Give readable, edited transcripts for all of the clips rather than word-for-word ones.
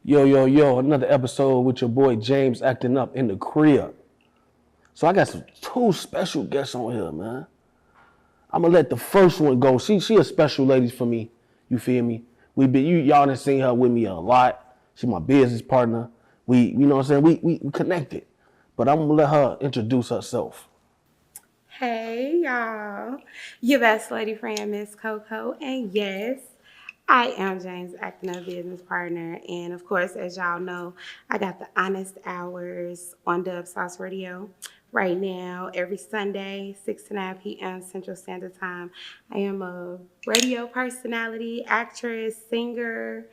Yo, another episode with your boy James acting up in the crib. So I got two special guests on here, man. I'm gonna let the first one go. She a special lady for me. You feel me? Y'all done seen her with me a lot. She my business partner. You know what I'm saying? We connected. But I'm gonna let her introduce herself. Hey y'all, your best lady friend, Miss Coco, and yes, I am James Actin, a business partner, and of course, as y'all know, I got the Honest Hours on Dub Sauce Radio right now every Sunday, 6 to 9 p.m. Central Standard Time. I am a radio personality, actress, singer,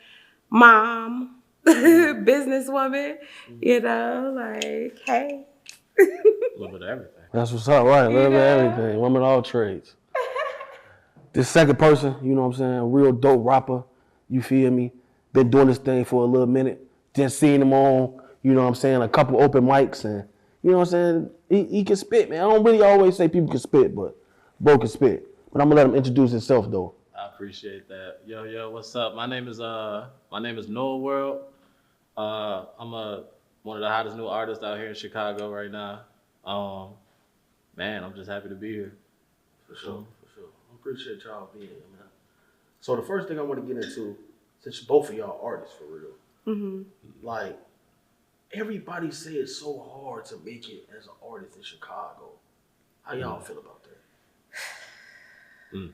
mom, businesswoman. Hey. A little bit of everything. That's what's up, right? A little bit of know? everything. Women of all trades. This second person, you know what I'm saying? A real dope rapper. You feel me? Been doing this thing for a little minute. Just seeing him on, you know what I'm saying, a couple open mics and you know what I'm saying? He can spit, man. I don't really always say people can spit, but Bo can spit. But I'm gonna let him introduce himself though. I appreciate that. Yo, what's up? My name is Noah World. I'm one of the hottest new artists out here in Chicago right now. Man, I'm just happy to be here. For sure. I appreciate y'all being here, man. So the first thing I want to get into, since both of y'all artists for real, like everybody say it's so hard to make it as an artist in Chicago. How y'all feel about that?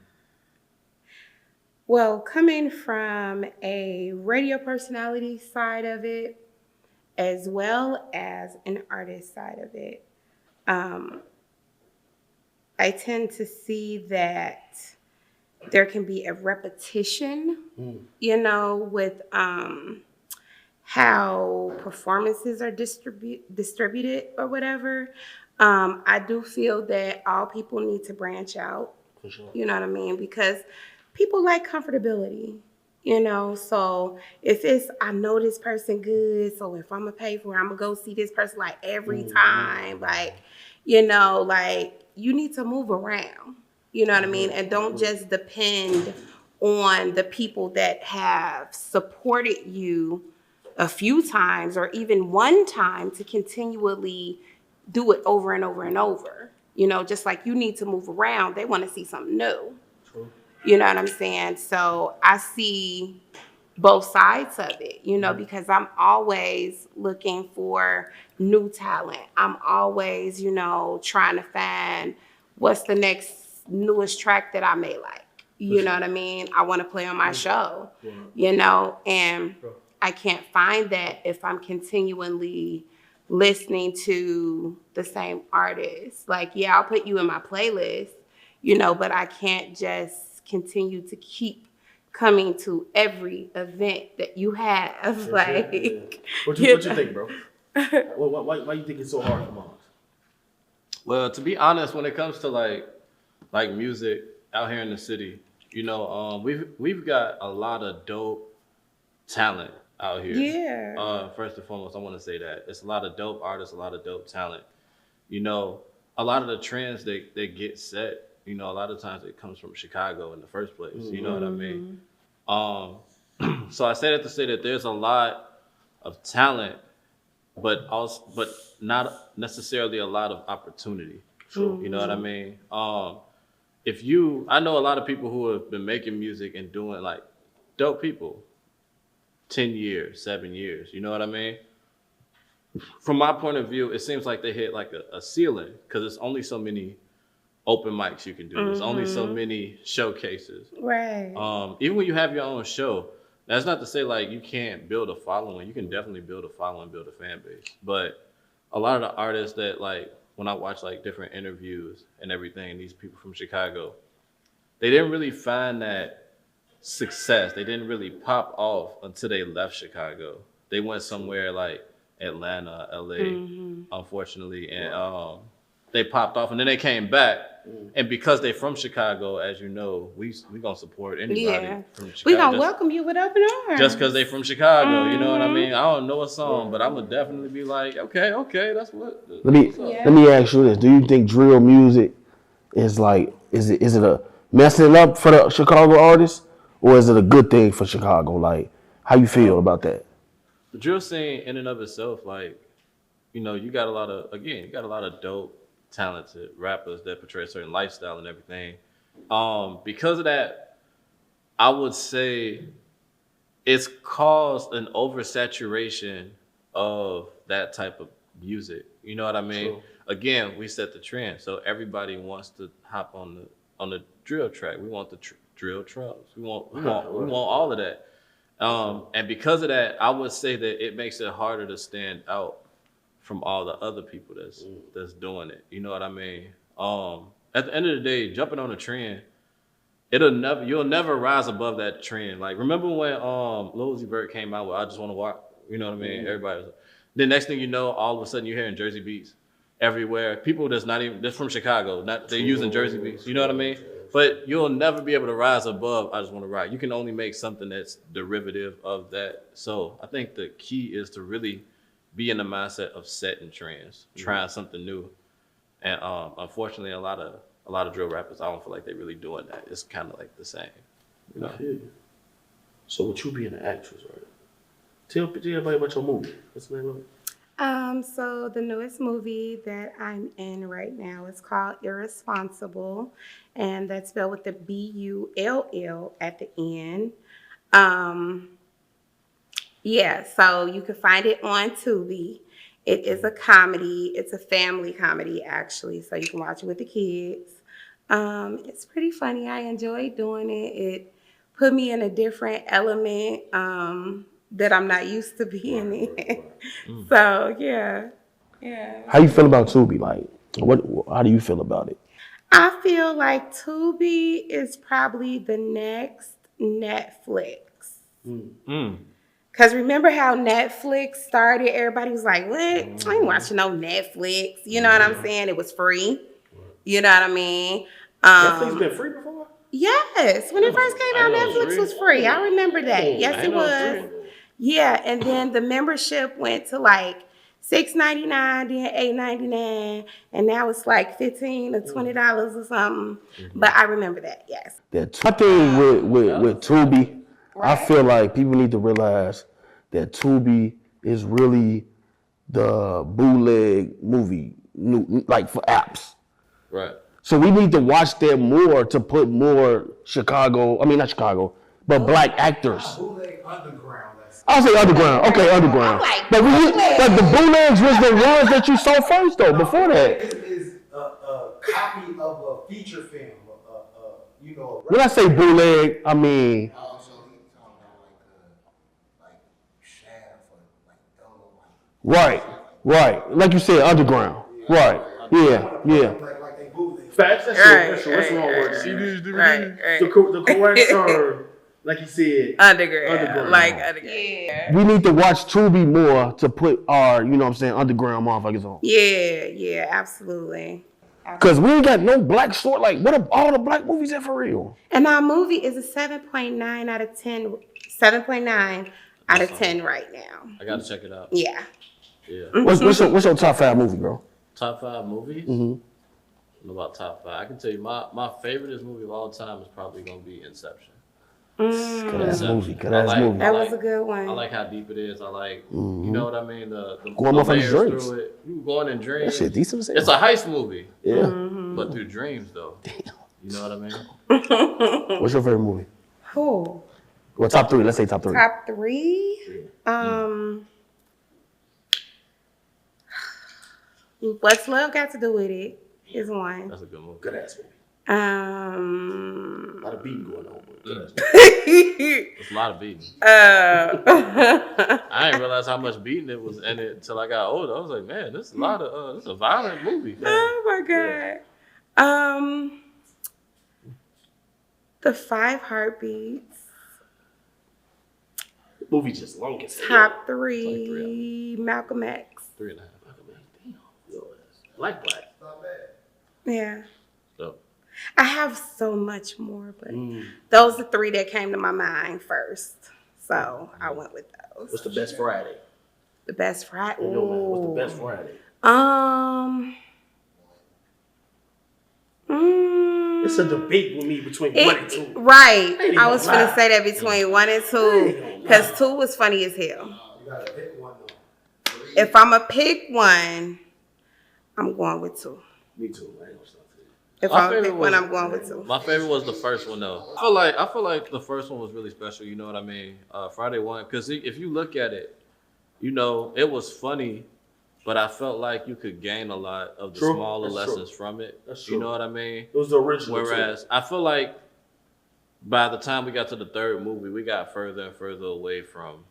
Well, coming from a radio personality side of it, as well as an artist side of it, I tend to see that there can be a repetition, with how performances are distributed or whatever. I do feel that all people need to branch out. For sure. You know what I mean? Because people like comfortability. So if I know this person good, so if I'm gonna pay for it, I'm gonna go see this person like every time, you need to move around, you know what I mean? And don't just depend on the people that have supported you a few times or even one time to continually do it over and over and over. Just like you need to move around, they want to see something new. True. You know what I'm saying? So I see both sides of it, because I'm always looking for new talent. I'm always, trying to find what's the next newest track that I may like. You know what I mean? I want to play on my show, and I can't find that if I'm continually listening to the same artist. Like, yeah, I'll put you in my playlist, but I can't just continue to keep coming to every event that you have. What you think, bro? Why you think it's so hard for moms? Well, to be honest, when it comes to like music out here in the city, we've got a lot of dope talent out here. Yeah. First and foremost, I want to say that it's a lot of dope artists, a lot of dope talent. A lot of the trends that get set, a lot of times it comes from Chicago in the first place. You know what I mean? So I say that to say that there's a lot of talent, but not necessarily a lot of opportunity. True. You know what I mean? I know a lot of people who have been making music and doing like dope people, 10 years, 7 years. You know what I mean? From my point of view, it seems like they hit like a ceiling because there's only so many open mics you can do. There's only so many showcases. Right. Even when you have your own show, that's not to say like you can't build a following. You can definitely build a following, build a fan base. But a lot of the artists that like when I watch like different interviews and everything, these people from Chicago, they didn't really find that success. They didn't really pop off until they left Chicago. They went somewhere like Atlanta, LA, unfortunately, and they popped off, and then they came back. And because they're from Chicago, as you know, we gonna support anybody from Chicago. We gonna welcome you with open arms. Just because they from Chicago, you know what I mean? I don't know a song, but I'm gonna definitely be like, okay, that's what. Let me ask you this: do you think drill music is is it a messing it up for the Chicago artists, or is it a good thing for Chicago? Like, how you feel about that? the drill scene in and of itself, like, you know, you got a lot of dope, talented rappers that portray a certain lifestyle and everything. Because of that, I would say it's caused an oversaturation of that type of music. You know what I mean? True. Again, we set the trend, so everybody wants to hop on the drill track. We want the drill trucks. We want all of that. And because of that, I would say that it makes it harder to stand out from all the other people that's doing it. You know what I mean? At the end of the day, jumping on a trend, you'll never rise above that trend. Like, remember when Lil Uzi Vert came out with "I Just Want to Walk"? You know what I mean? Everybody was. Then next thing you know, all of a sudden you're hearing Jersey beats everywhere. People that's from Chicago, they're using Jersey beats. You know what I mean? But you'll never be able to rise above "I Just Want to Rock." You can only make something that's derivative of that. So I think the key is to really be in the mindset of setting trends, trying something new. And unfortunately, a lot of drill rappers, I don't feel like they're really doing that. It's kind of like the same. You know? So with you being an actress, right? Tell everybody about your movie. What's the name of it? So the newest movie that I'm in right now is called Irresponsible, and that's spelled with the B-U-L-L at the end. Yeah, so you can find it on Tubi. It is a comedy. It's a family comedy, actually, so you can watch it with the kids. It's pretty funny. I enjoy doing it. It put me in a different element that I'm not used to being in. So, yeah. How you feel about Tubi? Like, how do you feel about it? I feel like Tubi is probably the next Netflix. Because remember how Netflix started? Everybody was like, what? I ain't watching no Netflix. You know what I'm saying? It was free. You know what I mean? Netflix been free before? Yes. When it first came out, Netflix was free. I remember that. Yes, it was. Yeah, and then the membership went to like $6.99, then $8.99, and now it's like $15 or $20 or something. But I remember that, yes. I think with Tubi, I feel like people need to realize that Tubi is really the bootleg movie, like for apps. Right. So we need to watch that more to put more not Chicago, but black actors. Bootleg underground. I'll say underground. Okay, underground. But the bootlegs was the ones that you saw first, though. Before that, Is a copy of a feature film. When I say bootleg, I mean right. Like you said, underground. Right. Yeah. Like they bootleg. Facts. That's wrong with CDs, DVDs. The correct term. Like you said, Underground. Like underground. Yeah. We need to watch Tubi more to put our, underground motherfuckers on. Yeah, absolutely. Because we ain't got no black story. Like, what are all the black movies at for real? And our movie is a 7.9 out of 10. 7.9 out of 10 right now. I gotta check it out. Yeah. What's your top 5 movie, bro? Top 5 movies? I don't know about top 5. I can tell you my favorite movie of all time is probably gonna be Inception. Good ass movie. That was a good one. I like how deep it is. I like, you know what I mean? The motherfuckers' layers dreams. through it. You going in dreams. That shit decent as hell. It's a heist movie. Yeah. But through dreams, though. Damn. You know what I mean? What's your favorite movie? Cool. Well, top 3. Let's say top 3. Top 3? What's Love Got to Do with It is one. That's a good movie. Good ass movie. A lot of beating going on. It's a lot of beating. I didn't realize how much beating it was in it until I got older. I was like, man, this is a lot of this is a violent movie. Man. Oh my God. The 5 Heartbeats. The movie just long as hell. Top 3, Malcolm X. 3.5. Damn. Black. Not bad. Yeah. So, I have so much more, but those are 3 that came to my mind first. So I went with those. What's the best Friday? The best Friday? In your mind, what's the best Friday? It's a debate with me between 1 and 2. Right. I was going to say that between 1 and 2. Because 2 was funny as hell. You gotta pick one though. If I'm a pick one, I'm going with 2. Me too. I ain't gonna stop it. If My I'm a favorite pick one, was- I'm going with 2. My favorite was the first one though. I feel like the first one was really special. You know what I mean? Friday one, because if you look at it, you know it was funny, but I felt like you could gain a lot of the True. smaller That's true. lessons from it. That's You true. know what I mean? It was the original. Whereas I feel like by the time we got to the third movie, we got further and further away from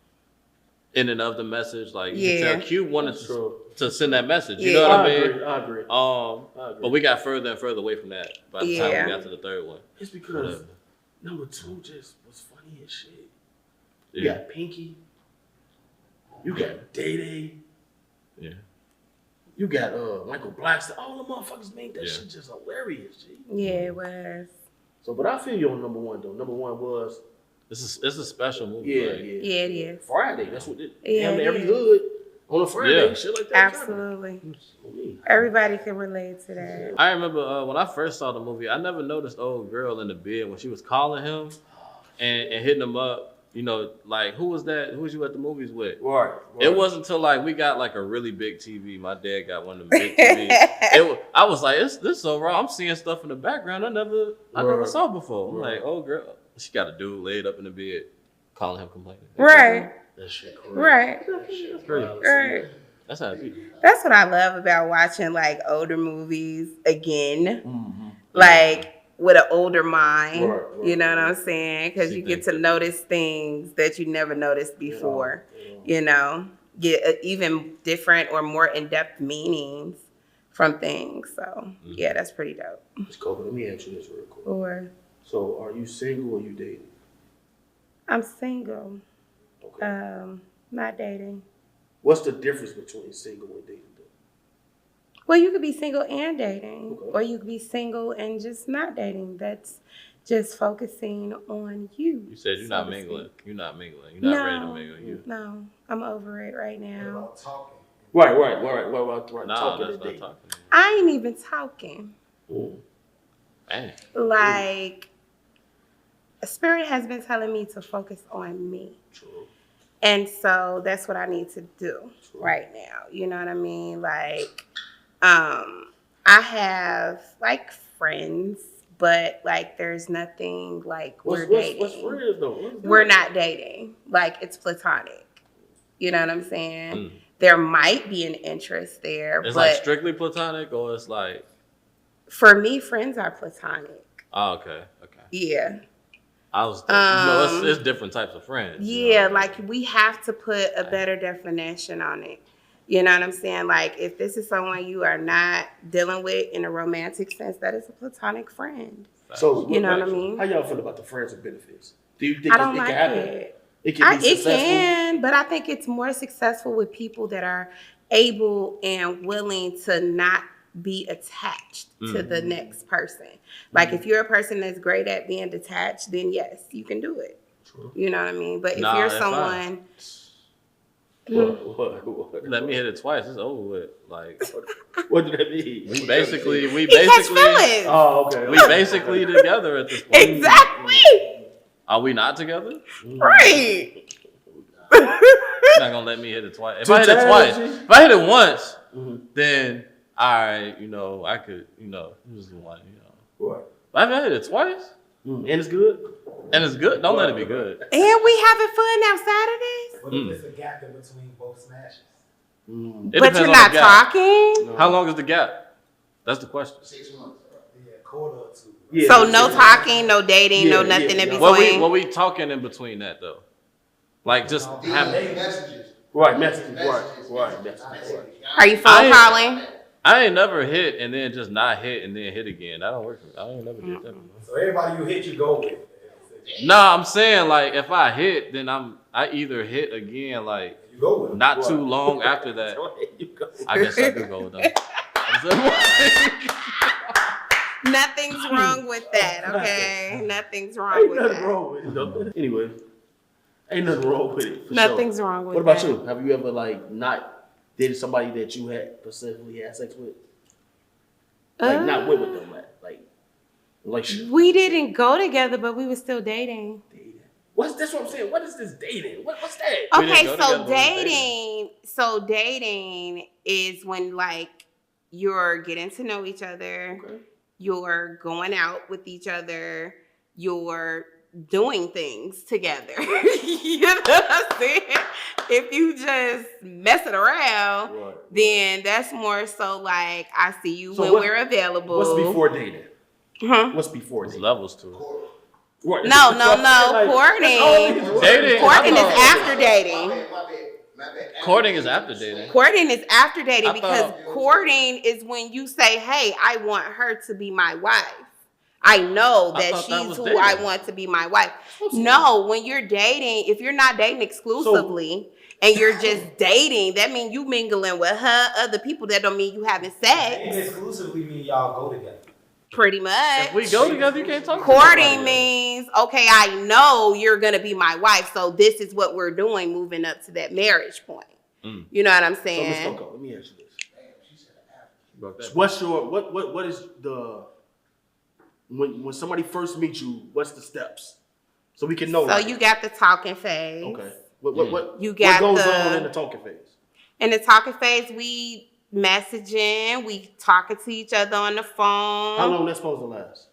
in and of the message. Like you Yeah. can tell Q wanted That's true. to send that message. You Yeah. know what I I mean? agree. I agree. But we got further and further away from that by the time Yeah. we got to the third one. It's because Whatever. number 2 just was funny as shit. Yeah. You got Pinky. You got Day Day. Yeah. You got Michael Blackson. All the motherfuckers made that Yeah. shit just hilarious, G. Yeah, it was. So, but I feel you on number 1 though. Number 1 was It's a special movie. yeah. like, Yeah, it is. Friday. That's what it. Yeah, Damn, it every is. hood on a Friday, Yeah. shit like that. Absolutely. Everybody can relate to that. I remember when I first saw the movie, I never noticed old girl in the bed when she was calling him and hitting him up. You know, like who was that? Who was you at the movies with? Right. It wasn't until like we got like a really big TV. My dad got one of them big TVs. I was like, this so raw. I'm seeing stuff in the background I never Right. saw before. I'm Right. like, oh girl, she got a dude laid up in the bed, calling him complaining. Right. That shit crazy. Right. That shit Crazy. wild. Right. That's how it be. That's what I love about watching like older movies again. Mm-hmm. Like with an older mind, Right, right, you know what right. I'm saying? Because See you get things to notice things that you never noticed before, you know, get even different or more in-depth meanings from things. So, yeah, that's pretty dope. Let's go. Let me ask you this real quick. Or So, are you single or you dating? I'm single, Okay. not dating. What's the difference between single and dating? Though? Well, you could be single and dating, Okay. or you could be single and just not dating. That's just focusing on you. You said you're so not to mingling. speak. You're not mingling. You're not ready to mingle. You. No, I'm over it right What now. about talking? Right. Nah, Talking that's to not date. talking. I ain't even talking. Mm. Man. Like, Spirit has been telling me to focus on me. True. And so that's what I need to do True. right now. You know what I mean? Like, I have like friends, but like there's nothing like we're dating. What's friends though? What's We're that? not dating. Like it's platonic. You know what I'm saying? Mm. There might be an interest there, It's but like strictly platonic, or it's like, for me, friends are platonic. oh, okay. Yeah. I was, you know, it's different types of friends. you Yeah, know? like we have to put a better definition on it. You know what I'm saying? Like if this is someone you are not dealing with in a romantic sense, that is a platonic friend. So You know what I mean? How y'all feel about the friends and benefits? Do you think I don't it like can happen? it. It can be It successful. can, but I think it's more successful with people that are able and willing to not be attached to the next person. Like if you're a person that's great at being detached, then yes, you can do it. True. You know what I mean? But if Nah, you're if I- someone, What? Let me hit it twice. It's over with. Like What did that mean? we basically, he catch feelings. Oh, okay. we basically together at this point. Exactly. Are we not together? Right. You're not gonna let me hit it twice. If I hit it twice, if I hit it once, then all right, you know, I could, you know, it was the one, you know. Right. But if I hit it twice And it's good. and it's good, don't let it be good. And we having fun now Saturdays. What if there's a gap in between both smashes? It But depends you're on not the gap. talking. How long is the gap? That's the question. 6 months. Yeah, quarter or two. Yeah, So yeah, no yeah. talking, no dating, no Yeah, nothing yeah, in yeah. between. What we talking in between that though? Like just having. Messages. Right, messages. Right, messages. Right. Are you phone I ain't- calling? I ain't never hit and then just not hit and then hit again. That don't work for me. I ain't never did that. So everybody you hit, you go with. Nah, I'm saying like if I hit, then I either hit again like You go with. not too long after that. You go. I guess I could go with them. Nothing's wrong with that, okay? Nothing's wrong Ain't with nothing that. wrong with it though. Anyway, ain't nothing wrong with it. For Nothing's sure. wrong with What about that. you? Have you ever like not dated somebody that you had specifically had sex with? Like not with them, like shit. We didn't go together, but we were still dating. Dating. That's what I'm saying. What is this dating? What's that? We didn't Okay, go so together, but we dating, is when like you're getting to know each other, Okay. you're going out with each other, you're doing things together. You know what I'm saying? If you just messing around, Right. then that's more so like I see you So when what- we're available. What's before dating? Huh? What's before There's dating? levels to it. Right. No. That's what I'm saying, Courting. Dating. Courting is I thought- after dating. My bad. Courting is after dating. Courting is after dating I because thought- courting is when you say, hey, I want her to be my wife. I know I that thought that she's was who dating. I want to be my wife. No, when you're dating, if you're not dating exclusively and you're just dating, that means you mingling with her, other people. That don't mean you having Dating sex. exclusively mean y'all go together. Pretty much. If we go together, you can't talk to Courting nobody else. means, okay, I know you're going to be my wife, so this is what we're doing moving up to that marriage point. You know what I'm So, Ms. saying? Coco, let me ask you this. Broke that. What's your what is the when somebody first meets you? What's the steps so we can know? So like, you got the talking phase. okay. What You got what goes the- on in the talking phase? In the talking phase, we messaging, we talking to each other on the phone. How long that's supposed to last?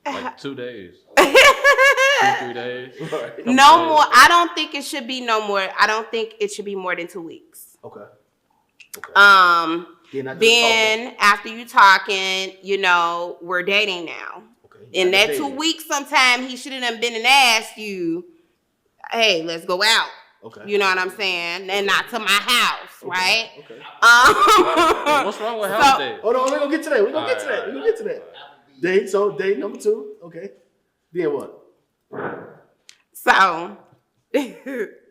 Like 2 days, 2-3 days. Right. No more. I don't think it should be no more. I don't think it should be more than 2 weeks. Okay. Okay. Then, after the Then after you talking, you know, we're dating now. talking, okay. In After that 2 dating. weeks, sometime he should have been and asked you, hey, let's go out. Okay. You know what I'm saying? And not to my house, right? Okay. What's wrong with house dates? Hold on, we're gonna get to that. We're gonna get to that. Alright, We're gonna get to that. Date, so date number 2. Okay. Then what? So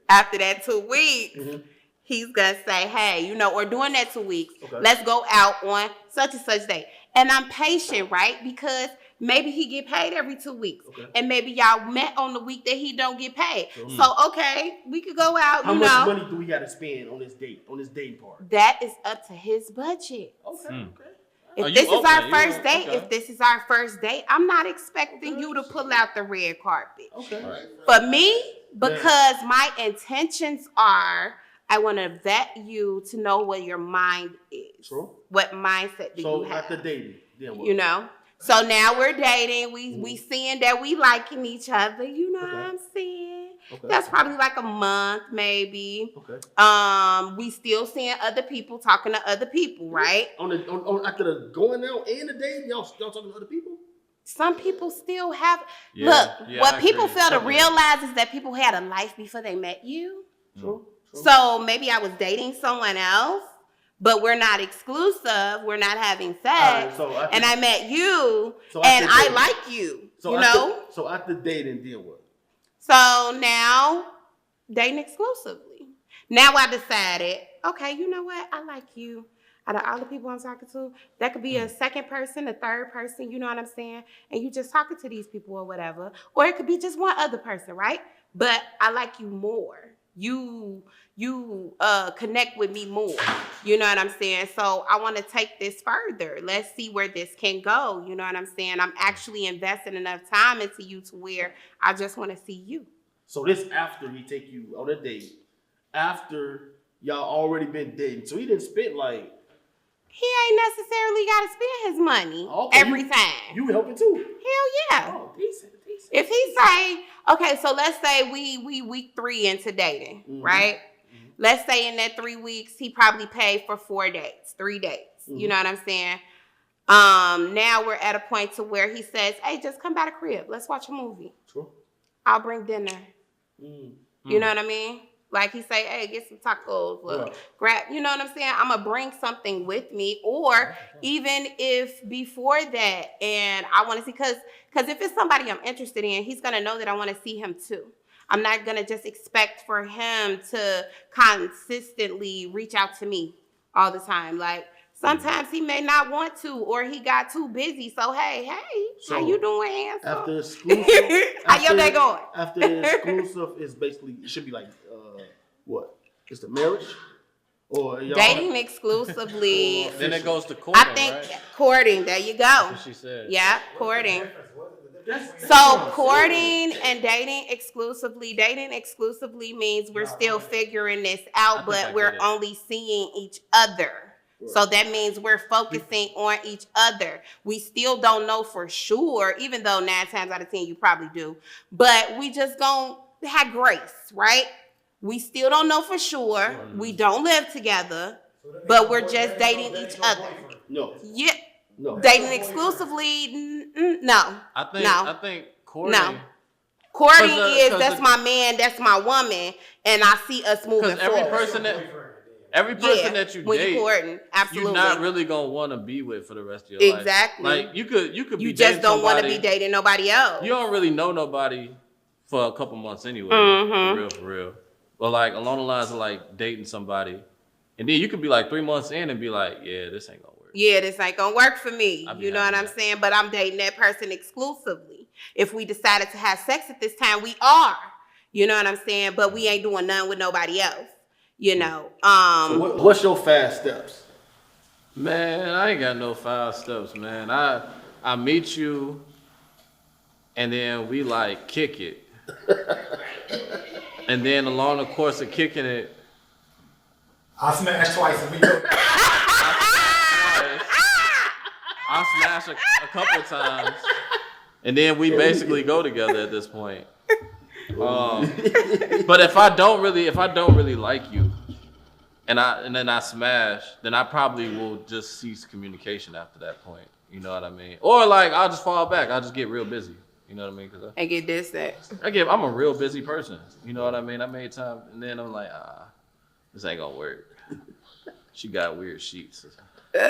after that 2 weeks, Mhm. he's gonna say, hey, you know, or during that 2 weeks, Okay. let's go out on such and such day. And I'm patient, right? Because maybe he get paid every 2 weeks. Okay. And maybe y'all met on the week that he don't get paid. So okay, we could go out, How you much know. money do we gotta spend on this date, on this dating part? That is up to his budget. Okay. Okay. If Oh, you this is open, our you first know, date, okay. if this is our first date, I'm not expecting you to pull out the red carpet. Okay. Right. For me, because my intentions are, I want to vet you to know what your mind is. True. What mindset do So you have? after dating, then what? You know? So now we're dating. We seeing that we liking each other. You know what Okay. I'm saying? Okay. That's probably like a month, maybe. Okay. We still seeing other people, talking to other people, right? On after the going out and the dating, y'all talking to other people? Some people still have. Yeah, Look, yeah, what I people agree. fail to Totally. realize is that people had a life before they met you. True. So maybe I was dating someone else, but we're not exclusive. We're not having sex. Alright, so after- and I met you, So and after I dating- like you. So You after, know. So after dating, then what? So now dating exclusively. Now I decided, okay, you know what? I like you. Out of all the people I'm talking to, that could be a second person, a third person, you know what I'm saying? And you just talking to these people or whatever. Or it could be just one other person, right? But I like you more. You connect with me more. You know what I'm saying? So I want to take this further. Let's see where this can go. You know what I'm saying? I'm actually investing enough time into you to where I just want to see you. So this after he take you on a date, after y'all already been dating. So he didn't spend like He ain't necessarily got to spend his money Okay, every time. you helping too. Hell yeah. Oh, decent. If he say, okay, so let's say we week 3 into dating, Mhm. right? Let's say in that 3 weeks, he probably paid for 4 dates, 3 dates. You know what I'm saying? Now we're at a point to where he says, hey, just come by the crib. Let's watch a movie. True. I'll bring dinner. Mm. You know what I mean? Like he say, hey, get some tacos. Right. Grab, you know what I'm saying? I'm going to bring something with me. Or even if before that, and I want to see, because if it's somebody I'm interested in, he's going to know that I want to see him too. I'm not going to just expect for him to consistently reach out to me all the time. Like, sometimes he may not want to, or he got too busy. So, hey, So, how you doing, handsome? After exclusive, How your day going? After the exclusive is basically it should be like what? It's the marriage or y'all Dating exclusively. Then it goes to courting, I think right? courting. There you go. That's what she said. Yeah, courting. What's the So courting and dating exclusively means we're still figuring this out, but we're only seeing each other. So that means we're focusing on each other. We still don't know for sure, even though 9 times out of 10 you probably do. But we just gonna have grace, right? We still don't know for sure. We don't live together, but we're just dating each other. No. Yeah. No. Dating exclusively, no. I think courting. No. Courting is cause that's my man, that's my woman, and I see us moving every forward. every person that you when date, you're courting, absolutely. you're not really gonna want to be with for the rest of your life. Exactly. Like you could You be just don't want to somebody, be dating nobody else. You don't really know nobody for a couple months anyway. For real. But like along the lines of like dating somebody, and then you could be like 3 months in and be like, yeah, this ain't gonna work. Yeah, this ain't gonna work for me. You know what I'm saying? But I'm dating that person exclusively. If we decided to have sex at this time, we are. You know what I'm saying? But we ain't doing nothing with nobody else. You know. So what's your fast steps? Man, I ain't got no 5 steps, man. I meet you, and then we like kick it, and then along the course of kicking it, I smash twice and we go. I smash a couple times, and then we basically go together at this point. But if I don't really like you, and then I smash, then I probably will just cease communication after that point. You know what I mean? Or like I'll just fall back. I'll just get real busy. You know what I mean? Cause and get distant. I'm a real busy person. You know what I mean? I made time, and then I'm like, this ain't gonna work. She got weird sheets. I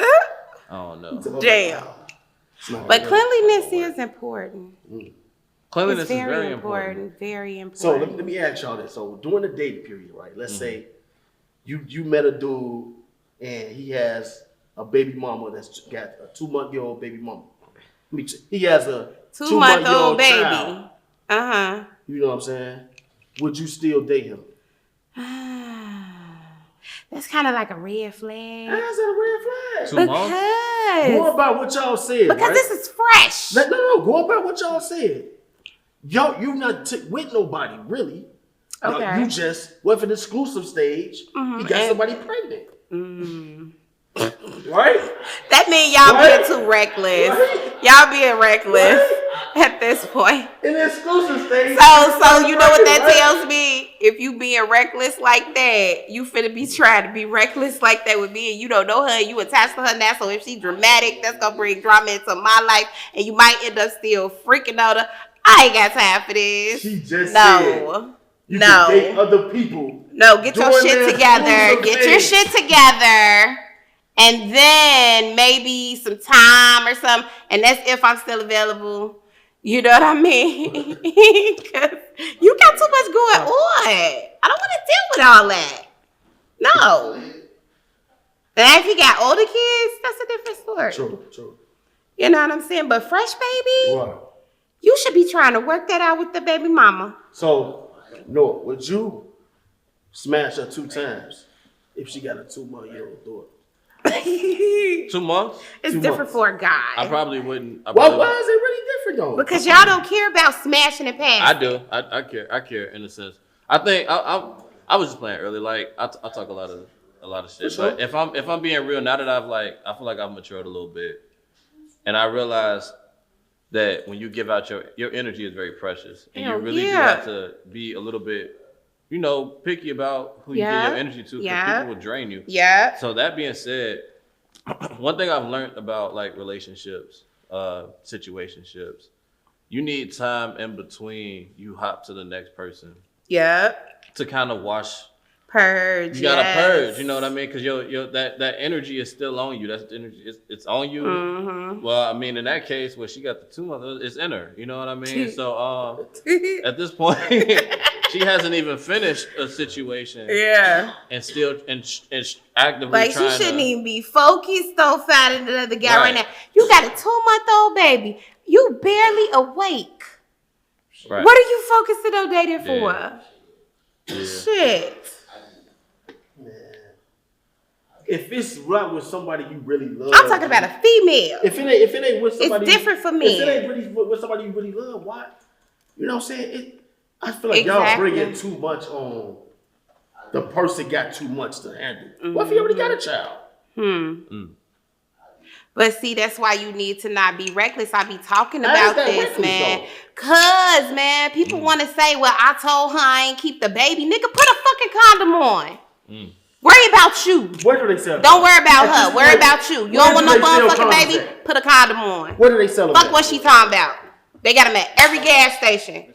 don't know. Damn. But cleanliness is important. Cleanliness It's is very important. Very important. So let me ask y'all this. So during the dating period, right? Let's say you met a dude and he has a baby mama that's got a 2-month-old baby mama. He has a 2-month-old baby. child. You know what I'm saying? Would you still date him? That's kind of like a red flag. That's a red flag. 2 months? Go about what y'all said. Because right? this is fresh. No. Go about what y'all said. Yo, you not with nobody really. Okay. You just went for the exclusive stage. You got somebody pregnant. Right? That means y'all being too reckless. Right? Y'all being reckless at this point. In the exclusive stage. So you know what that tells me? If you being reckless like that, you finna be trying to be reckless like that with me, and you don't know her, and you attached to her now. So if she dramatic, that's gonna bring drama into my life, and you might end up still freaking on her. I ain't got time for this. She just said you can date other people. No, get your shit together. Get your shit together. And then maybe some time or something. And that's if I'm still available. You know what I mean? Because you got too much going on. I don't want to deal with all that. No. And if you got older kids, that's a different story. True. You know what I'm saying? But fresh baby, right. You should be trying to work that out with the baby mama. So, no, would you smash her 2 times if she got a 2-month-old daughter? 2 months? It's different for a guy. I probably wouldn't. Why is it really different though? Because y'all don't care about smashing and passing. I do. I care in a sense. I think I was just playing early. Like I talk a lot of shit. Sure. But if I'm being real, now that I feel like I've matured a little bit, and I realize that when you give out your energy is very precious, and you really do have to be a little bit, picky about who you give your energy to, because people will drain you. Yeah. So that being said, one thing I've learned about like relationships, situationships, you need time in between you hop to the next person. Yeah. To kind of purge. You gotta purge. You know what I mean? Because that energy is still on you. That's the energy. It's on you. Mm-hmm. Well, I mean, in that case, where she got the 2 months, it's in her. You know what I mean? So at this point, she hasn't even finished a situation. Yeah. And still and actively like trying she shouldn't even be focused on finding another guy right now. You got a 2-month-old baby. You barely awake. Right. What are you focusing on dating for? Yeah. Shit. if it's right with somebody you really love, I'm talking about a female. If it ain't with somebody, it's different for me. If it ain't really with somebody you really love, why? You know what I'm saying? I feel like y'all bringing too much on. The person got too much to handle. What if he already got a child? But see, that's why you need to not be reckless. I be talking about this, man. Though? Cause, man, people want to say, well, I told her I ain't keep the baby. Nigga, put a fucking condom on. Worry about you. Where do they sell? Don't worry about her. Worry about you. You don't want no motherfucking baby? Put a condom on. Where do they sell them? Fuck what she talking about. They got them at every gas station.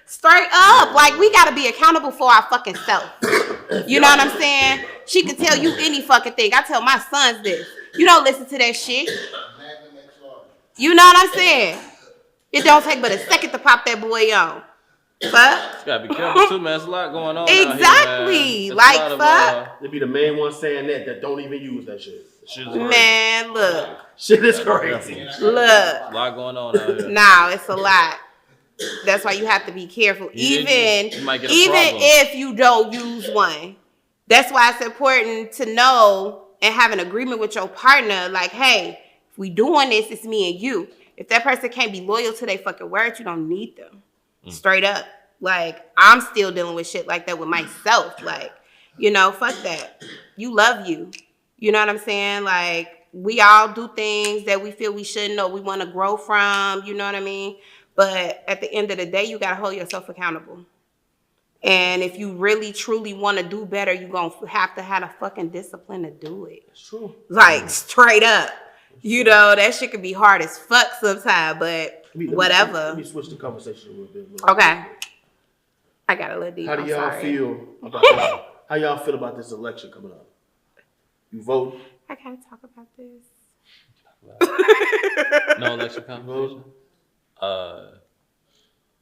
Straight up. Like, we got to be accountable for our fucking self. You know what I'm saying? She can tell you any fucking thing. I tell my sons this. You don't listen to that shit. You know what I'm saying? It don't take but a second to pop that boy on. Fuck. You gotta be careful too, man. There's a lot going on. Exactly. Out here, like, fuck. They be the main one saying that don't even use that shit. Man, look. Shit is crazy. Look. A lot going on out here. Nah, it's a lot. That's why you have to be careful. Even if you don't use one. That's why it's important to know and have an agreement with your partner. Like, hey, if we doing this, it's me and you. If that person can't be loyal to their fucking words, you don't need them. Straight up. Like, I'm still dealing with shit like that with myself. Like, you know, fuck that. You love you. You know what I'm saying? Like, we all do things that we feel we shouldn't or we want to grow from. You know what I mean? But at the end of the day, you got to hold yourself accountable. And if you really, truly want to do better, you're going to have a fucking discipline to do it. That's true. Like, straight up. You know, that shit can be hard as fuck sometimes, but whatever. Let me switch the conversation a little bit. Okay. I got a little deep. How do y'all feel about this? How y'all feel about this election coming up? You vote? I got to talk about this. No election conversation?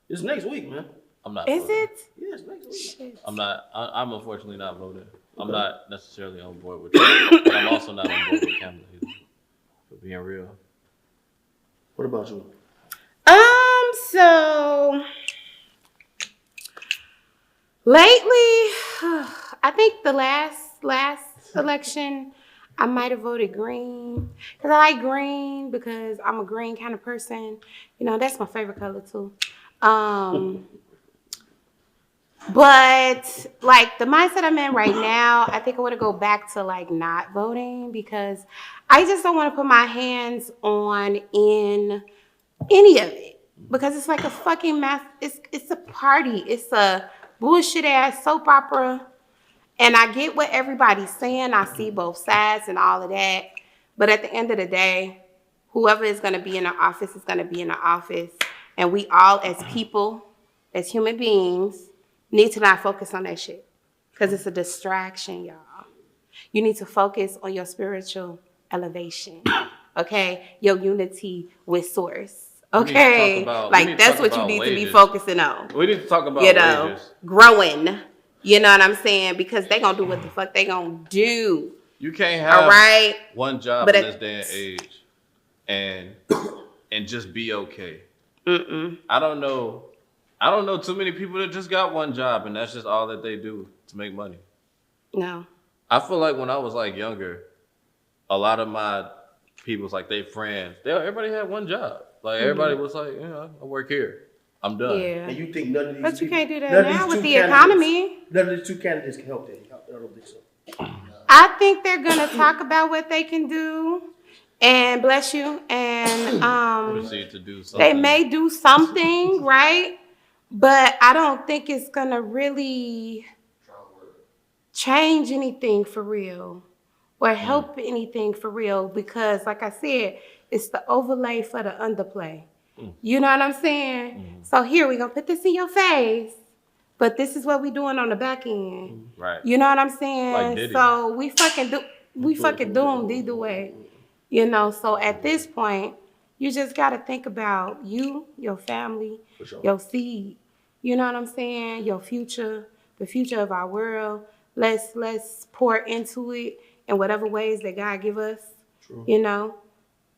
It's next week, man. I'm not. Is voting. it? Yeah, it's next week. Shit. I'm not. I'm unfortunately not voting. I'm not necessarily on board with that. But I'm also not on board with Kamala either. For being real. What about you? So lately, I think the last election, I might have voted green because I like green because I'm a green kind of person. You know, that's my favorite color too. But like the mindset I'm in right now, I think I want to go back to like not voting because I just don't want to put my hands on in any of it because it's like a fucking math. It's a party. It's a bullshit ass soap opera. And I get what everybody's saying. I see both sides and all of that. But at the end of the day, whoever is going to be in the office is going to be in the office. And we all as people, as human beings, need to not focus on that shit. Because it's a distraction, y'all. You need to focus on your spiritual elevation. Okay? Your unity with source. Okay? Like, that's what you need to be focusing on. We need to talk about wages. Growing. You know what I'm saying? Because they gonna do what the fuck they gonna do. You can't have one job in this day and age and just be okay. I don't know too many people that just got one job and that's just all that they do to make money. No. I feel like when I was like younger, a lot of my people's like they friends, everybody had one job. Like everybody was like, I work here. I'm done. Yeah. And you think none of these But you can't do that now with the economy. None of these two candidates can help that. I don't think so. I think they're gonna talk about what they can do. And bless you. And they may do something, right? But I don't think it's gonna really change anything for real or help anything for real because like I said, it's the overlay for the underplay. You know what I'm saying? So here, we're going to put this in your face, but this is what we're doing on the back end. Right. You know what I'm saying? Like so we fucking doomed either way. You know, so at this point, you just got to think about you, your family, your seed. You know what I'm saying? Your future, the future of our world. Let's pour into it in whatever ways that God give us. True. You know,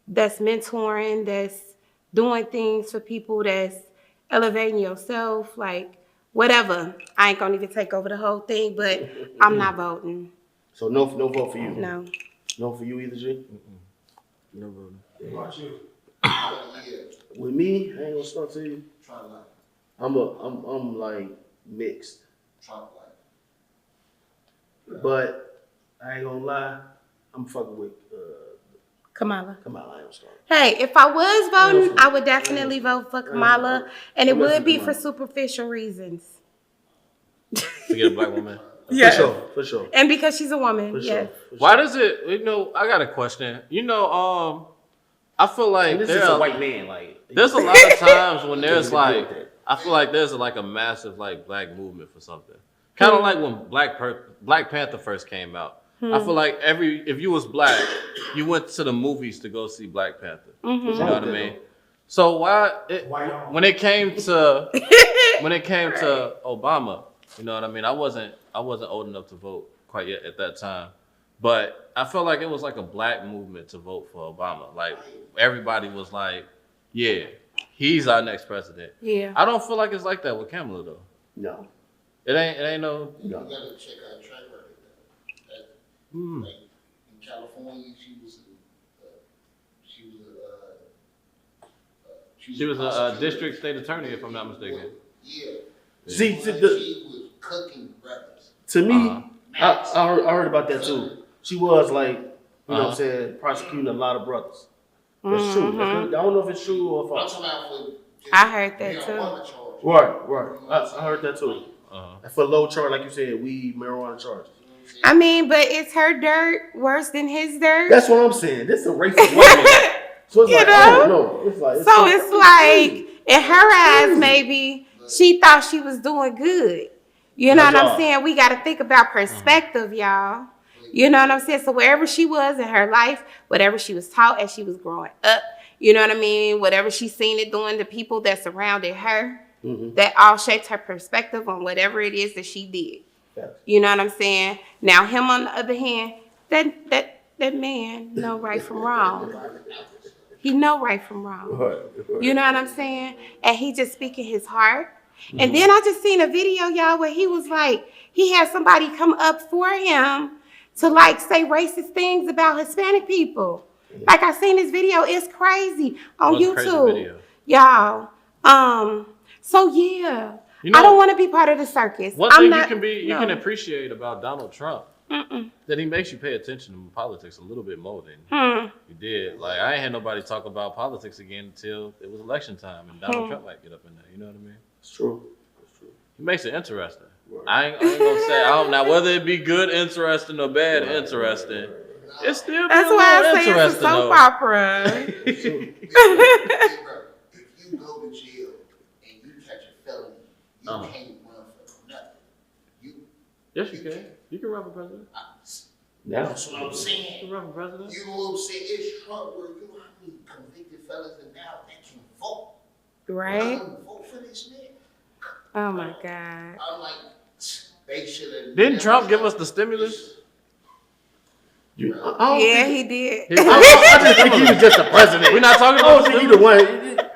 that's mentoring, that's doing things for people, that's elevating yourself, like whatever. I ain't gonna even take over the whole thing, but I'm not voting. So no vote for you. No. No for you either, G. No, bro. What about you? With me, I ain't gonna start to you. Try to like. I'm like mixed, Try to like. but I ain't gonna lie. I'm fucking with Kamala. Kamala. I ain't gonna start. Hey, if I was voting, I would definitely vote for Kamala, and it would be for Kamala. superficial reasons. To get a black woman. Yeah. For sure. And because she's a woman, For yes. sure. Why does it? I got a question. I feel like And this is a white man, like there's a lot of times when there's Can't even like, do that. I feel like there's like a massive like black movement for something. Kind of like when Black Panther first came out. I feel like if you was black, you went to the movies to go see Black Panther. You know what I mean? So when it came to Obama, you know what I mean? I wasn't old enough to vote quite yet at that time. But I felt like it was like a black movement to vote for Obama. Like everybody was like, yeah, he's our next president. Yeah. I don't feel like it's like that with Kamala though. No. It ain't no. You gotta check out track record. Like in California, She was a district state attorney, if I'm not mistaken. Yeah. See, She was cooking brothers. to me, Uh-huh. I heard about that too. She was like, you know what I'm saying, prosecuting a lot of brothers. That's true. I don't know if it's true or I'm false. talking about for I heard that marijuana too. charge. Right. I heard that too. Uh-huh. For low charge, like you said, weed, marijuana charges. I mean, but is her dirt worse than his dirt? That's what I'm saying. This is a racist white man. So it's You like, know? oh no. It's like, So it's like, in her eyes, maybe she thought she was doing good. You know what I'm saying? We got to think about perspective, y'all. You know what I'm saying? So wherever she was in her life, whatever she was taught as she was growing up, you know what I mean? Whatever she seen it doing to people that surrounded her, that all shaped her perspective on whatever it is that she did. You know what I'm saying? Now him on the other hand, that man know right from wrong. He know right from wrong. You know what I'm saying? And he just speaking his heart. And then I just seen a video, y'all, where he was like, he had somebody come up for him to like say racist things about Hispanic people. Like I seen this video, it's crazy on What's a crazy YouTube. video? Y'all. So yeah. You know, I don't want to be part of the circus. One thing you can appreciate about Donald Trump that he makes you pay attention to politics a little bit more than you did. Like I ain't had nobody talk about politics again until it was election time, and Donald Trump might get up in there. You know what I mean? It's true. He makes it interesting. I ain't gonna say now whether it be good interesting or bad interesting. It's still That's be a why little I say it's a interesting soap though. opera. If you go to jail and you catch a felony, you can't run for nothing. Yes, you can. You can run for president. That's what I'm saying. You can run for president. You know what I'm saying? It's Trump where you know how many convicted fellas are now that can vote. Right? Vote for this nigga. Oh my God. I'm like, they should have. Didn't Trump give us the stimulus? Yeah, he did. I just think he was just the president. We're not talking I about don't the think he the stimulus. one.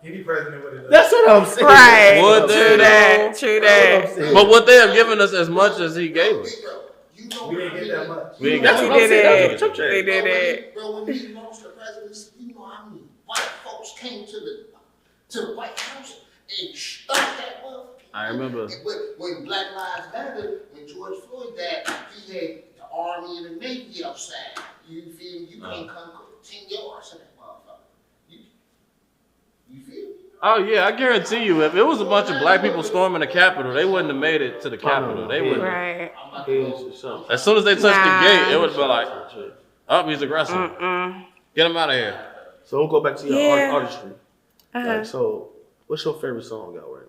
He be president with it. That's what I'm saying. Right. Would they True that. though? True That's what I'm that. saying. But would they have given us as much as he gave us? You know We didn't get that much. We ain't That's got what He I'm did saying. it. That's what I'm They saying. did it. Bro, when he lost the presidency, you know how many white folks came to the White House and stopped that motherfucker. I remember. When Black Lives Matter, when George Floyd died, he had the Army and the Navy outside. You feel me? You can't come 10 yards in that motherfucker. You feel me? Oh yeah, I guarantee you, if it was a bunch of black people storming the Capitol, they wouldn't have made it to the Capitol. They wouldn't. Right. As soon as they touched Nah. the gate, it would be like, "Oh, he's aggressive. Get him out of here." So we'll go back to your Yeah. artistry. Uh-huh. Like, so, what's your favorite song out right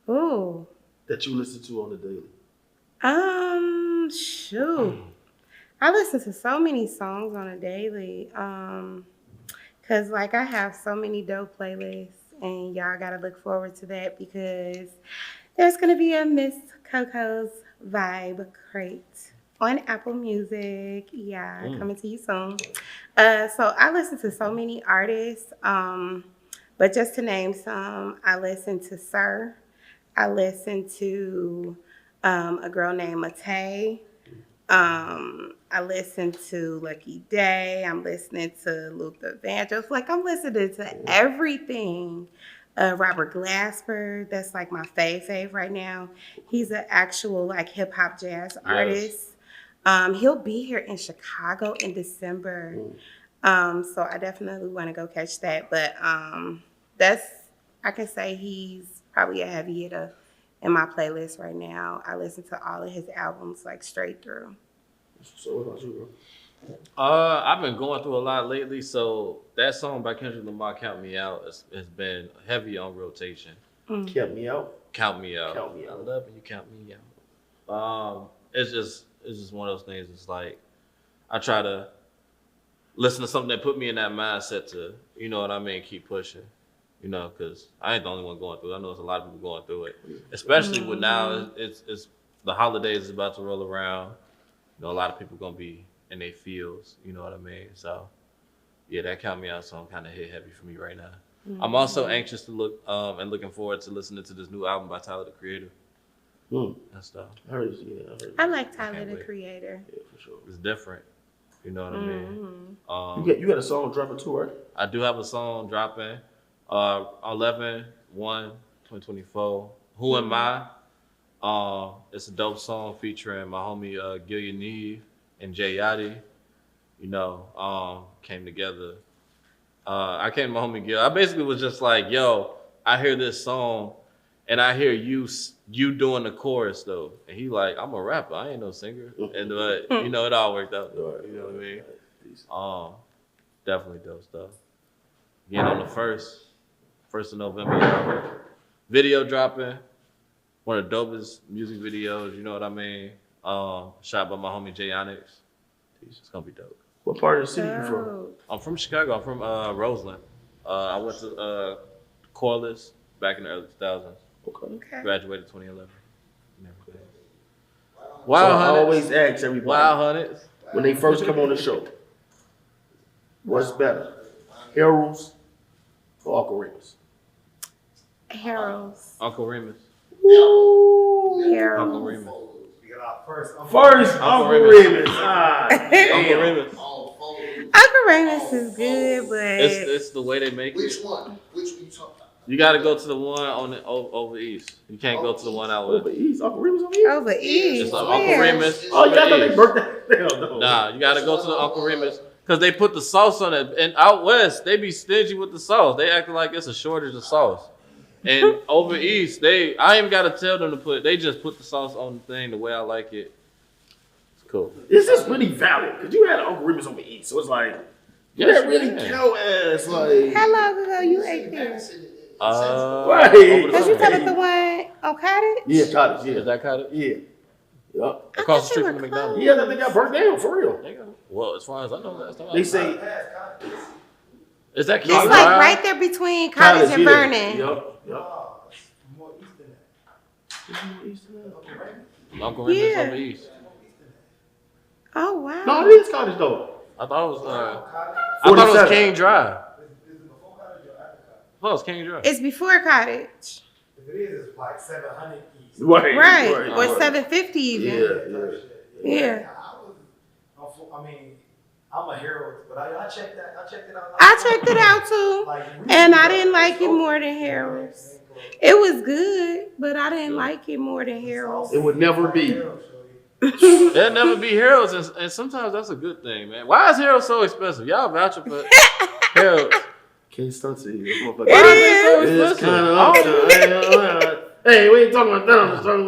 now Ooh. that you listen to on the daily? Shoot. I listen to so many songs on a daily. Cause like I have so many dope playlists, and y'all gotta look forward to that because there's gonna be a Miss Coco's Vibe Crate on Apple Music. Yeah, coming to you soon. So I listen to so many artists. But just to name some, I listen to Sir. I listen to a girl named Matei. I listen to Lucky Day. I'm listening to Luther Vandross. Like, I'm listening to everything. Robert Glasper, that's like my fave right now. He's an actual like hip hop jazz artist. He'll be here in Chicago in December. So I definitely want to go catch that. But that's, I can say he's probably a heavy hitter in my playlist right now. I listen to all of his albums like straight through. So what about you, bro? I've been going through a lot lately, so that song by Kendrick Lamar, "Count Me Out," has been heavy on rotation. Count me out. Count me out. Count me out. I love when you count me out. It's just one of those things. It's like I try to listen to something that put me in that mindset to, you know what I mean, keep pushing. You know, because I ain't the only one going through it. I know there's a lot of people going through it, especially with now it's the holidays is about to roll around. You know, a lot of people gonna be in their fields. You know what I mean? So, yeah, that Count Me Out song kind of hit heavy for me right now. I'm also anxious to look and looking forward to listening to this new album by Tyler the Creator. And stuff. I heard it. I like Tyler the Creator. Yeah, for sure. It's different. You know what I mean? You got a song dropping too, right? I do have a song dropping 11/1/2024. Who Am I? It's a dope song featuring my homie Gillian Neve and Jay Yachty. You know, came together. I came to my homie Gil. I basically was just like, yo, I hear this song and I hear you doing the chorus though. And he like, I'm a rapper, I ain't no singer. And but you know, it all worked out though. You know what I mean? Definitely dope stuff. Again, on the 1st of November, video dropping. One of the dopest music videos, you know what I mean? Shot by my homie Jay Onyx. It's gonna be dope. What part of the city you from? I'm from Chicago. I'm from Roseland. I went to Corliss back in the early 2000s. Okay. Graduated 2011 and everything. So Wild I Hunteds. always ask everybody Wild Hunteds. when they first come on the show, what's better, Harold's or Uncle Remus? Harold's. Uncle Remus. Harold's. Uncle Remus. First, Uncle Remus. Uncle Remus. Uncle Remus is good, but It's the way they make Which it. one? Which one you talking about? You got to go to the one on the over east. You can't go to the one out west. Over East, Uncle Remus over here. over east. It's like Uncle Where? Remus. Oh, y'all thought they East. birthday? Hell no. Nah, you gotta go to the Uncle Remus because they put the sauce on it. And out west, they be stingy with the sauce. They acting like it's a shortage of sauce. And over east, I ain't even gotta tell them to put. They just put the sauce on the thing the way I like it. It's cool. Is this really valid? Because you had Uncle Remus over East, so it's like, Yes, that really you can. count as like. How long ago you ate there? Right. Over the Was you summer. talking about the one on Cottage? Yeah, cottage, Is yeah. that kind of Yeah. Yup. across the thought street you from the were McDonald's? Yeah, they got burnt down, for real. There you go. Well, as far as I know, last time I They was- say is that It's King like Drive? right there between Cottage and yeah. Vernon. Yup. More east than that. Uncle Remus Yeah. over east. Oh wow. No, it is cottage though. I thought it was. I thought it was 47. King Drive. Is it before cottage or after cottage? I thought it was King Drive. It's before Cottage. If it is, it's like 700 east. Right. Or right. 750 even. Yeah. I mean, I'm a hero, but I checked that. I checked it out. I checked it out too. Like, And I didn't like it more than Harold's. It was good, but I didn't like it more than Harold's. It would never be. There'll never be Harold's, and sometimes that's a good thing, man. Why is Harold so expensive? Y'all vouching for Harold. Can't stunt to you. It Why are they so It is expensive? kind of up there. Hey, we ain't talking about that on the strong.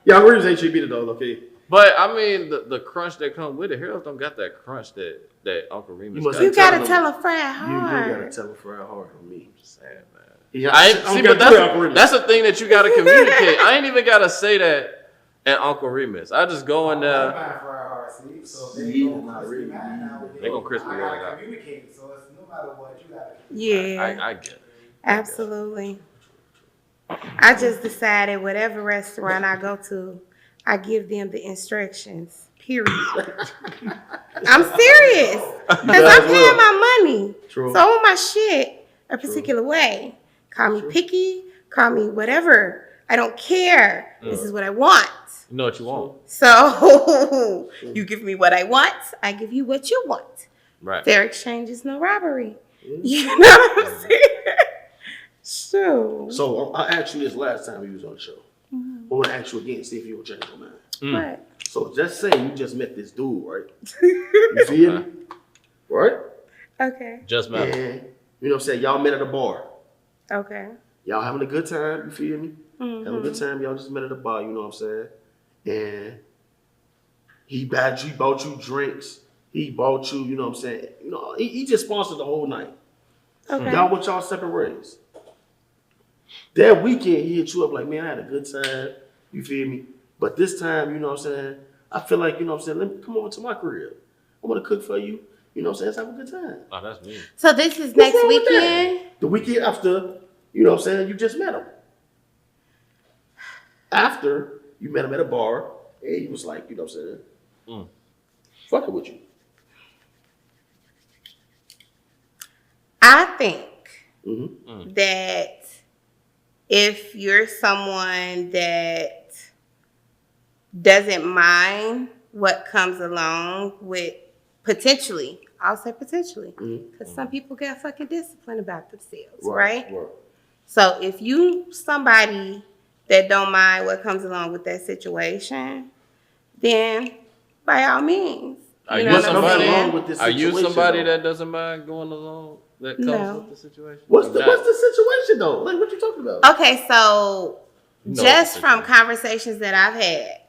Yeah, Uncle Remus ain't cheap either though, okay? But I mean, the crunch that come with it, Harold don't got that crunch that Uncle Remus You must got. You have gotta Tell tell a friend You gotta hard. tell it for a hard on me. Just saying, man. Yeah, I ain't, don't see, got but to Uncle Remus. that's the thing that you gotta communicate. I ain't even gotta say that at Uncle Remus. I just go in there. See, not really. They gonna crispy what I got. Communicate, so it's no matter what you gotta. Yeah, I get it. absolutely. I just decided whatever restaurant I go to, I give them the instructions. Period. I'm serious. Because I'm paying my money. True. So I want my shit a particular way. Call me picky, call me whatever. I don't care. This is what I want. You know what you want. So you give me what I want. I give you what you want. Right. Fair exchange is no robbery. You know what I'm saying? So I asked you this last time you was on the show. I want to ask you again, see if you will change your mind. What? So just say you just met this dude, right? You feel me? Right? Okay. Just met. And you know what I'm saying? Y'all met at a bar. Okay. Y'all having a good time, you feel me? Having a good time, y'all just met at a bar, you know what I'm saying? And he bought you drinks. He bought you, you know what I'm saying? You know, he just sponsored the whole night. Okay. Y'all went y'all separate ways. That weekend, he hit you up like, man, I had a good time. You feel me? But this time, you know what I'm saying? I feel like, you know what I'm saying? Let me come over to my crib. I want to cook for you. You know what I'm saying? Let's have a good time. Oh, that's me. So this is What's next wrong with weekend? that? The weekend after, you know what I'm saying? You just met him. After you met him at a bar, and he was like, you know what I'm saying? Fucking with you. I think that if you're someone that doesn't mind what comes along with potentially, I'll say potentially, because some people get fucking disciplined about themselves, right? So if you somebody that don't mind what comes along with that situation, then by all means. Are You you know what I'm somebody? saying? with this Are you situation, somebody though? that doesn't mind going along? That comes No. with the situation. What's Or the not? situation though? Like what you talking about? Okay, so You know just the from situation. conversations that I've had,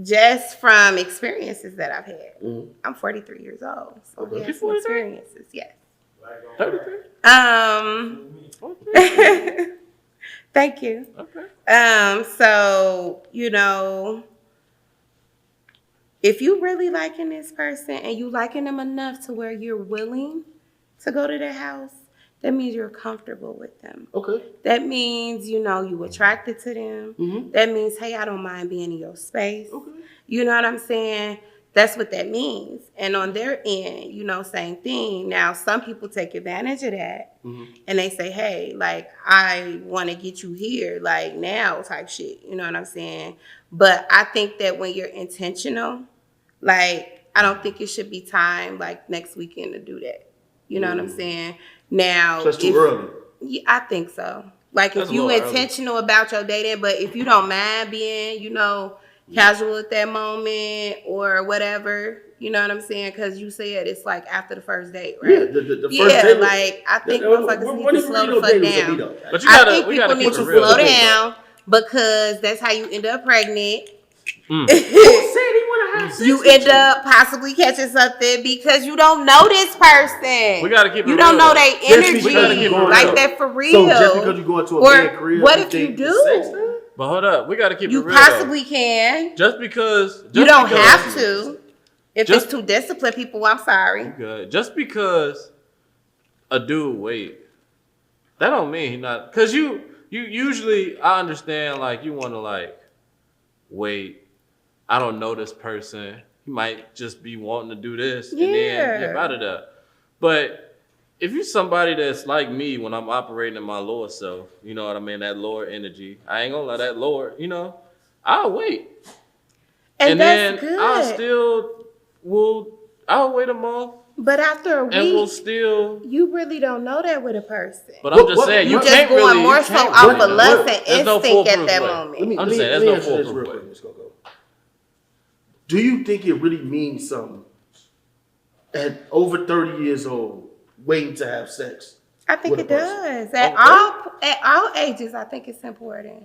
just from experiences that I've had, I'm 43 years old, so Okay. I have You some 43? experiences. Yes. 33? Thank you. Okay. So you know, if you really liking this person and you liking them enough to where you're willing to go to their house, that means you're comfortable with them. Okay. That means, you know, you attracted to them. That means, hey, I don't mind being in your space. Okay. You know what I'm saying? That's what that means. And on their end, you know, same thing. Now, some people take advantage of that and they say, hey, like, I want to get you here, like now type shit. You know what I'm saying? But I think that when you're intentional, like, I don't think it should be time like next weekend to do that. You know what I'm saying? Now, So that's too early. Yeah, I think so. Like That's if a you little early. intentional about your dating, but if you don't mind being, you know, casual at that moment or whatever, you know what I'm saying? Because you said it's like after the first date, right? Yeah, the first Yeah, date. like I think motherfuckers need to slow the fuck down. But you I gotta, think we people gotta need keep to it real. slow though. down because that's how you end up pregnant. Who said he want to have sex You with end up possibly catching something because you don't know this person. We gotta keep it You don't real, know though. their Just because energy you going like to- that for real. So just because you go into a or bad crib, what you if you think it's sex do? then? But hold up, we gotta keep You it real. possibly can. Just because You don't because- have to. If Just- it's too disciplined, people, I'm sorry. Good. Just because a dude wait, that don't mean he not. Cause you usually, I understand, like you want to like wait. I don't know this person. He might just be wanting to do this and then get out of there. But if you're somebody that's like me when I'm operating in my lower self, you know what I mean, that lower energy, I ain't gonna let that lower, you know, I'll wait. And that's then good. I'll wait a month But after a and we'll week, still. you really don't know that with a person. But I'm just saying, You you just can't going really. more you so can't off really of know. lust and There's no instinct at foolproof that way. moment. I'm just saying, let there's me no answer this foolproof real way. quick, Ms. Coco. Do you think it really means something at over 30 years old waiting to have sex? I think with it a person? does. At all ages, I think it's important.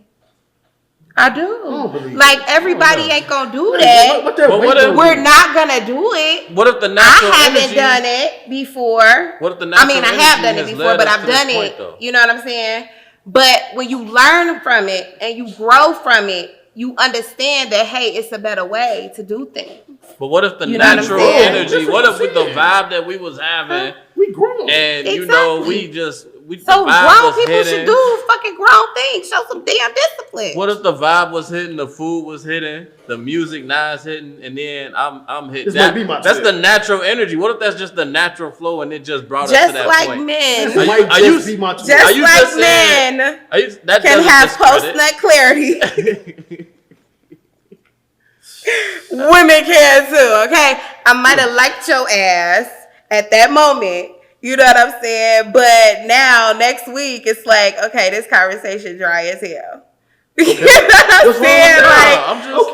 I do. don't believe Like it. everybody I don't know. ain't gonna do that. What that But weight what if- gonna We're do? not gonna do it. What if the natural I haven't energy? done it before. What if the I mean, natural I have energy done it has before, led but us I've to this done point, it. though? You know what I'm saying? But when you learn from it and you grow from it, you understand that hey, it's a better way to do things. But what if the You know what I'm natural saying? energy? What if with the vibe that we was having, We grown. and you know Exactly. So grown people should do fucking grown things. Show some damn discipline. What if the vibe was hitting, the food was hitting, the music now is hitting, and then I'm hitting? That's the natural energy. What if that's just the natural flow and it just brought us to that like point? Men. This might just be my twist. Just like men can have post-nut clarity. Women can too, okay? I might have liked your ass at that moment. You know what I'm saying? But now, next week, it's like, okay, this conversation dry as hell. Okay. You know what I'm saying? Like,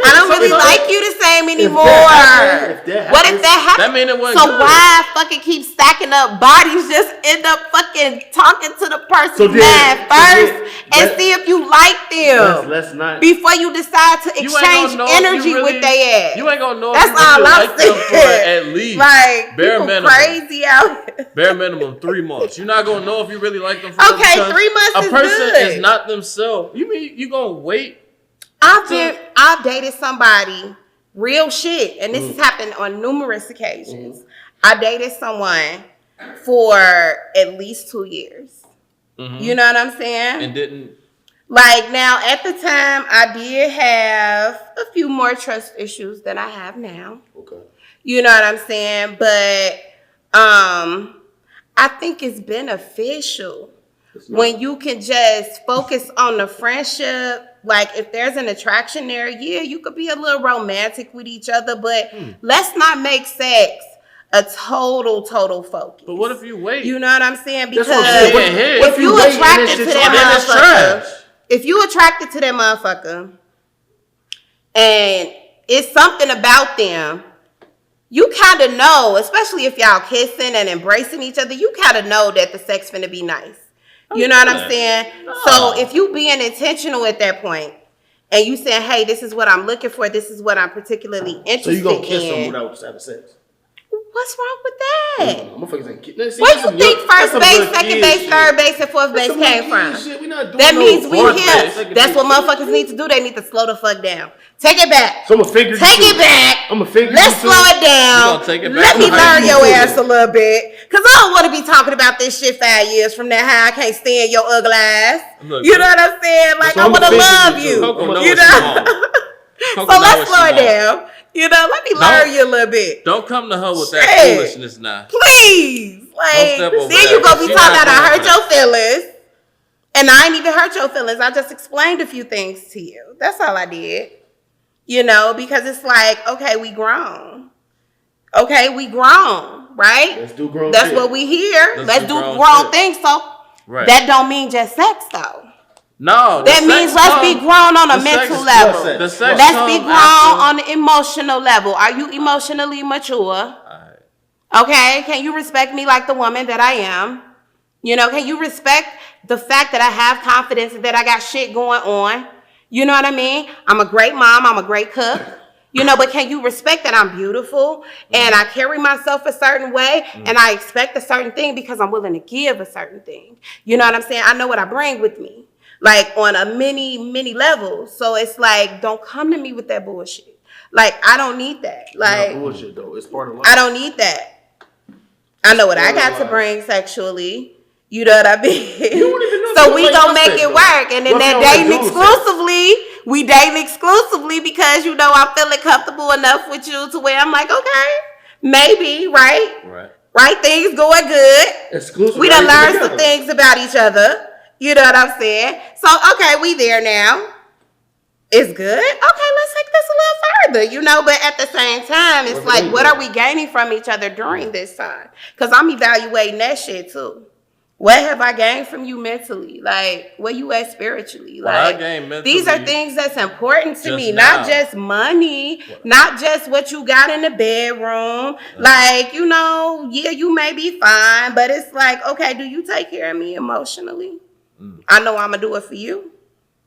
I don't really like you the same anymore. What if that happens? That mean it wasn't so good. why fucking keep stacking up bodies? Just end up fucking talking to the person's man first and see if you like them. Let's not. Before you decide to exchange energy with their ass. You ain't gonna know. That's if you all really I'm like them for saying. at least Like, bare people minimum. crazy out here. Bare minimum 3 months. You're not gonna know if you really like them for Okay, 3 months a is person good. is not themselves. You mean you gonna wait? I've dated somebody, real shit, and this has happened on numerous occasions. I dated someone for at least 2 years. You know what I'm saying? And didn't. Like, now, at the time, I did have a few more trust issues than I have now. Okay. You know what I'm saying? But I think it's beneficial when you can just focus on the friendship. Like, if there's an attraction there, yeah, you could be a little romantic with each other, but let's not make sex a total focus. But what if you wait? You know what I'm saying? Because if you attracted to that motherfucker, if you attracted to that motherfucker, and it's something about them, you kind of know, especially if y'all kissing and embracing each other, you kind of know that the sex finna be nice. You know what I'm saying? So if you being intentional at that point, and you saying, hey, this is what I'm looking for, this is what I'm particularly interested in. So you gonna kiss them without having sex? What's wrong with that? Where you think first base, second base, third base, and fourth base came from? That means we here. That's what motherfuckers need to do. They need to slow the fuck down. Take it back. So I'm gonna figure Take it back. I'm gonna figure Let's slow it down. Let me learn your ass a little bit. Cause I don't want to be talking about this shit 5 years from now. How I can't stand your ugly ass. You know what I'm saying? Like, I want to love you. You know? So let's slow it down. You know, let me learn you a little bit. Don't come to her with that foolishness now. Please. Like, then you gonna be talking about I hurt your feelings. And I ain't even hurt your feelings. I just explained a few things to you. That's all I did. You know, because it's like, okay, we grown. Okay, we grown, right? Let's do grown That's things. what we hear. Let's do grown things. So that don't mean just sex, though. No. That means let's be grown on a mental level. Let's be grown on the emotional level. Are you emotionally mature? Okay. Can you respect me like the woman that I am? You know, can you respect the fact that I have confidence and that I got shit going on? You know what I mean? I'm a great mom. I'm a great cook. You know, but can you respect that I'm beautiful and I carry myself a certain way and I expect a certain thing because I'm willing to give a certain thing? You know what I'm saying? I know what I bring with me. Like, on a many levels. So it's like, don't come to me with that bullshit. Like, I don't need that. Like, no bullshit though. It's part of life. I don't need that. I know what I got to bring sexually. You know what I mean? You don't even know. So we gonna make it work. And then that dating exclusively, we dating exclusively because, you know, I'm feeling comfortable enough with you to where I'm like, okay, maybe, right? Right, things going good. Exclusive. We done learned some things about each other. You know what I'm saying? So, okay, we there now. It's good. Okay, let's take this a little further, you know? But at the same time, it's like, what are we gaining from each other during this time? Because I'm evaluating that shit, too. What have I gained from you mentally? Like, where you at spiritually? Like, these are things that's important to me. Not just money, not just what you got in the bedroom. Like, you know, yeah, you may be fine, but it's like, okay, do you take care of me emotionally? I know I'm going to do it for you.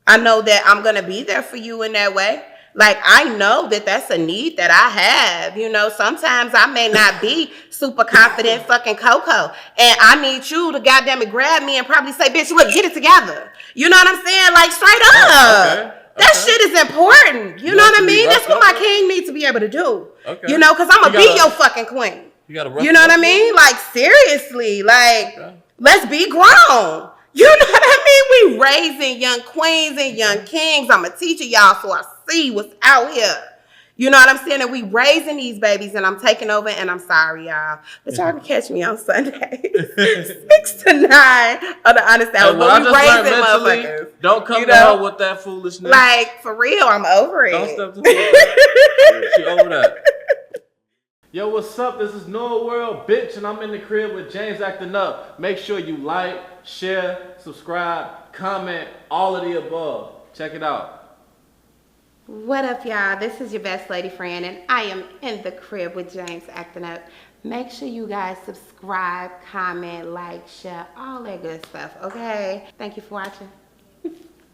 I know that I'm going to be there for you in that way. Like, I know that that's a need that I have. You know, sometimes I may not be super confident fucking Coco. And I need you to goddamn it grab me and probably say, bitch, look, get it together. You know what I'm saying? Like, straight up. That shit is important. You know what I mean? That's what my king needs to be able to do. You know, because I'm going to be your fucking queen. You know what I mean? Like, seriously. Like, Let's be grown. You know what I mean? We raising young queens and young kings. I'm a teacher, y'all, so I see what's out here. You know what I'm saying? And we raising these babies, and I'm taking over, and I'm sorry, y'all. But y'all can catch me on Sundays, 6 to 9 of the Honest Hour. And what I But we just learned raising mentally, motherfuckers. don't come You to know? her with that foolishness. Like, for real, I'm over it. Don't step to her. She over that. Yo, what's up? This is Noah World, bitch, and I'm in the crib with James Acting Up. Make sure you like, share, subscribe, comment, all of the above. Check it out. What up, y'all? This is your best lady friend, and I am in the crib with James Acting Up. Make sure you guys subscribe, comment, like, share, all that good stuff, okay? Thank you for watching.